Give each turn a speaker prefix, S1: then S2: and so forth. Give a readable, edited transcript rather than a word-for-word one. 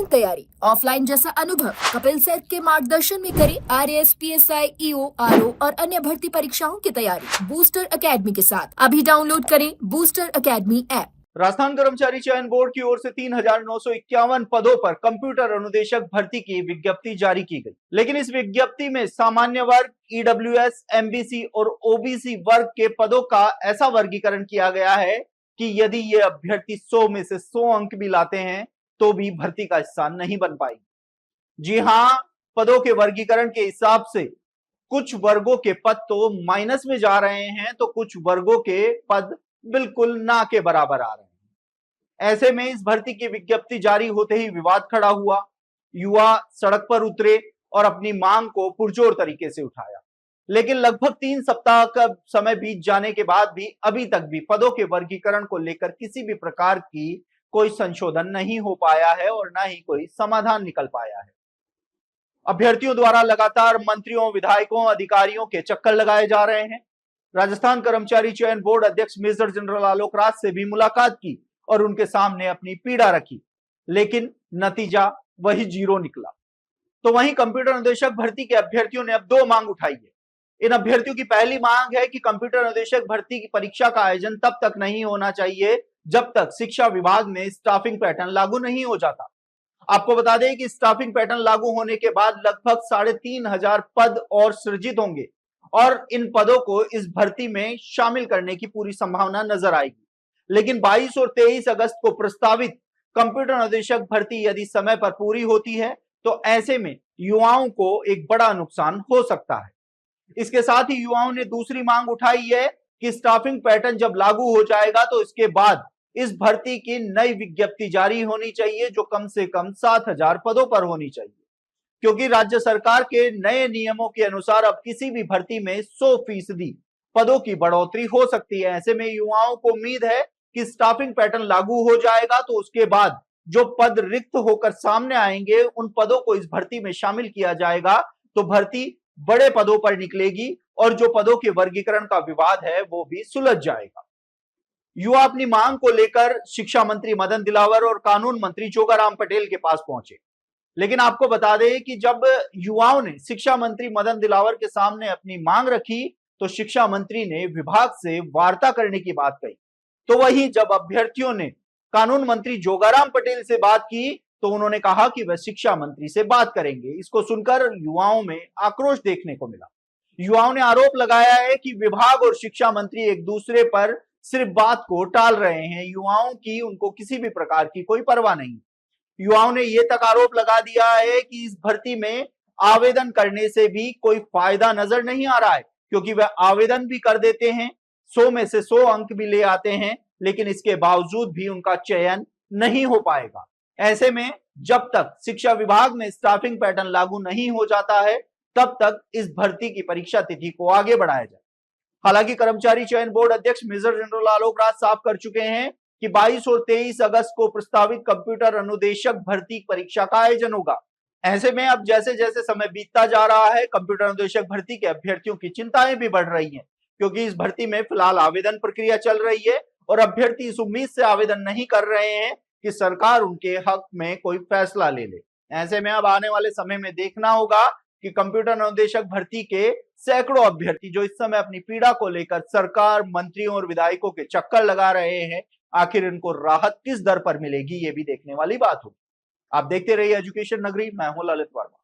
S1: Online तैयारी, offline जैसा अनुभव कपिल सेठ के मार्गदर्शन में करें आरएएस, पीएसआई, ईओ, आरओ और अन्य भर्ती परीक्षाओं की तैयारी बूस्टर एकेडमी के साथ। अभी डाउनलोड करें बूस्टर एकेडमी ऐप।
S2: राजस्थान कर्मचारी चयन बोर्ड की ओर से 3,951 पदों पर कंप्यूटर अनुदेशक भर्ती की विज्ञप्ति जारी की गई, लेकिन इस विज्ञप्ति में सामान्य वर्ग, ईडब्ल्यूएस, एमबीसी और ओबीसी वर्ग के पदों का ऐसा वर्गीकरण किया गया है कि यदि ये अभ्यर्थी 100 में से 100 अंक भी लाते हैं तो भी भर्ती का हिस्सा नहीं बन पाएगी। जी हां, पदों के वर्गीकरण के हिसाब से कुछ वर्गों के पद तो माइनस में जा रहे हैं तो कुछ वर्गों के पद बिल्कुल ना के बराबर आ रहे हैं। ऐसे में इस भर्ती की विज्ञप्ति जारी होते ही विवाद खड़ा हुआ। युवा सड़क पर उतरे और अपनी मांग को पुरजोर तरीके से उठाया, लेकिन लगभग 3 सप्ताह का समय बीत जाने के बाद भी अभी तक भी पदों के वर्गीकरण को लेकर किसी भी प्रकार की कोई संशोधन नहीं हो पाया है और ना ही कोई समाधान निकल पाया है। अभ्यर्थियों द्वारा लगातार मंत्रियों, विधायकों, अधिकारियों के चक्कर लगाए जा रहे हैं। राजस्थान कर्मचारी चयन बोर्ड अध्यक्ष मेजर जनरल आलोक राज से भी मुलाकात की और उनके सामने अपनी पीड़ा रखी, लेकिन नतीजा वही 0 निकला। तो वहीं कंप्यूटर अनुदेशक भर्ती के अभ्यर्थियों ने अब 2 मांग उठाई है। इन अभ्यर्थियों की पहली मांग है कि कंप्यूटर अनुदेशक भर्ती की परीक्षा का आयोजन तब तक नहीं होना चाहिए जब तक शिक्षा विभाग में स्टाफिंग पैटर्न लागू नहीं हो जाता। आपको बता दें कि स्टाफिंग पैटर्न लागू होने के बाद लगभग 3,500 पद और सृजित होंगे और इन पदों को इस भर्ती में शामिल करने की पूरी संभावना नजर आएगी। लेकिन 22 और 23 अगस्त को प्रस्तावित कंप्यूटर अनुदेशक भर्ती यदि समय पर पूरी होती है तो ऐसे में युवाओं को एक बड़ा नुकसान हो सकता है। इसके साथ ही युवाओं ने दूसरी मांग उठाई है कि स्टाफिंग पैटर्न जब लागू हो जाएगा तो इसके बाद इस भर्ती की नई विज्ञप्ति जारी होनी चाहिए जो कम से कम 7,000 पदों पर होनी चाहिए, क्योंकि राज्य सरकार के नए नियमों के अनुसार अब किसी भी भर्ती में 100% पदों की बढ़ोतरी हो सकती है। ऐसे में युवाओं को उम्मीद है कि स्टाफिंग पैटर्न लागू हो जाएगा तो उसके बाद जो पद रिक्त होकर सामने आएंगे उन पदों को इस भर्ती में शामिल किया जाएगा तो भर्ती बड़े पदों पर निकलेगी और जो पदों के वर्गीकरण का विवाद है वो भी सुलझ जाएगा। युवा अपनी मांग को लेकर शिक्षा मंत्री मदन दिलावर और कानून मंत्री जोगाराम पटेल के पास पहुंचे, लेकिन आपको बता दें कि जब युवाओं ने शिक्षा मंत्री मदन दिलावर के सामने अपनी मांग रखी तो शिक्षा मंत्री ने विभाग से वार्ता करने की बात कही। तो वहीं जब अभ्यर्थियों ने कानून मंत्री जोगाराम पटेल से बात की तो उन्होंने कहा कि वह शिक्षा मंत्री से बात करेंगे। इसको सुनकर युवाओं में आक्रोश देखने को मिला। युवाओं ने आरोप लगाया है कि विभाग और शिक्षा मंत्री एक दूसरे पर सिर्फ बात को टाल रहे हैं, युवाओं की उनको किसी भी प्रकार की कोई परवाह नहीं। युवाओं ने यह तक आरोप लगा दिया है कि इस भर्ती में आवेदन करने से भी कोई फायदा नजर नहीं आ रहा है, क्योंकि वह आवेदन भी कर देते हैं, 100 में से 100 अंक भी ले आते हैं, लेकिन इसके बावजूद भी उनका चयन नहीं हो पाएगा। ऐसे में जब तक शिक्षा विभाग में स्टाफिंग पैटर्न लागू नहीं हो जाता है तब तक इस भर्ती की परीक्षा तिथि को आगे बढ़ाया जाए। हालांकि कर्मचारी चयन बोर्ड अध्यक्ष मेजर जनरल आलोक राज साफ कर चुके हैं कि 22 और 23 अगस्त को प्रस्तावित कंप्यूटर अनुदेशक भर्ती परीक्षा का आयोजन होगा। ऐसे में अब जैसे जैसे समय बीतता जा रहा है कंप्यूटर अनुदेशक भर्ती के अभ्यर्थियों की चिंताएं भी बढ़ रही हैं, क्योंकि इस भर्ती में फिलहाल आवेदन प्रक्रिया चल रही है और अभ्यर्थी इस उम्मीद से आवेदन नहीं कर रहे हैं कि सरकार उनके हक में कोई फैसला ले ले। ऐसे में अब आने वाले समय में देखना होगा कि कंप्यूटर अनुदेशक भर्ती के सैकड़ों अभ्यर्थी जो इस समय अपनी पीड़ा को लेकर सरकार, मंत्रियों और विधायकों के चक्कर लगा रहे हैं, आखिर इनको राहत किस दर पर मिलेगी ये भी देखने वाली बात होगी। आप देखते रहिए एजुकेशन नगरी, मैं हूं ललित वर्मा।